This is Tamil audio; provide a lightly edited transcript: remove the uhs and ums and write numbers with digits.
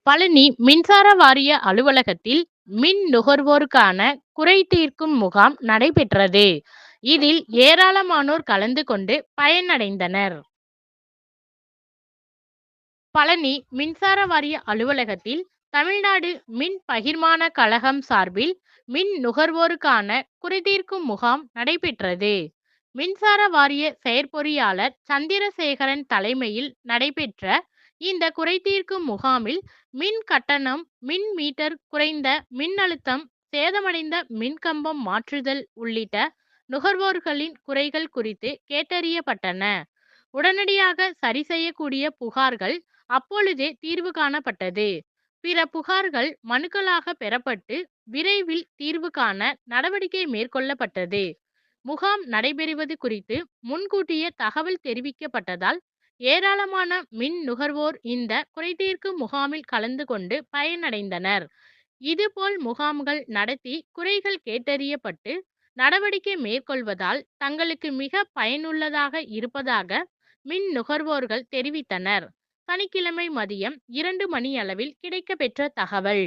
பழனி மின்சார வாரிய அலுவலகத்தில் மின் நுகர்வோருக்கான குறை தீர்க்கும் முகாம் நடைபெற்றது. இதில் ஏராளமானோர் கலந்து கொண்டு பயனடைந்தனர். பழனி மின்சார வாரிய அலுவலகத்தில் தமிழ்நாடு மின் பகிர்மான கழகம் சார்பில் மின் நுகர்வோருக்கான குறைதீர்க்கும் முகாம் நடைபெற்றது. மின்சார வாரிய செயற்பொறியாளர் சந்திரசேகரன் தலைமையில் நடைபெற்ற இந்த குறைதீர்க்கும் முகாமில் மின் கட்டணம், மின் மீட்டர் குறைந்த மின்னழுத்தம், சேதமடைந்த மின்கம்பம் மாற்றுதல் உள்ளிட்ட நுகர்வோர்களின் குறைகள் குறித்து கேட்டறியப்பட்டன. உடனடியாக சரி செய்யக்கூடிய புகார்கள் அப்பொழுதே தீர்வு காணப்பட்டது. பிற புகார்கள் மனுக்களாக பெறப்பட்டு விரைவில் தீர்வு காண நடவடிக்கை மேற்கொள்ளப்பட்டது. முகாம் நடைபெறுவது குறித்து முன்கூட்டியே தகவல் தெரிவிக்கப்பட்டதால் ஏராளமான மின் நுகர்வோர் இந்த குறைதீர்க்கும் முகாமில் கலந்து கொண்டு பயனடைந்தனர். இதுபோல் முகாம்கள் நடத்தி குறைகள் கேட்டறியப்பட்டு நடவடிக்கை மேற்கொள்வதால் தங்களுக்கு மிக பயனுள்ளதாக இருப்பதாக மின் நுகர்வோர்கள் தெரிவித்தனர். சனிக்கிழமை மதியம் 2 மணியளவில் கிடைக்கப்பெற்ற தகவல்.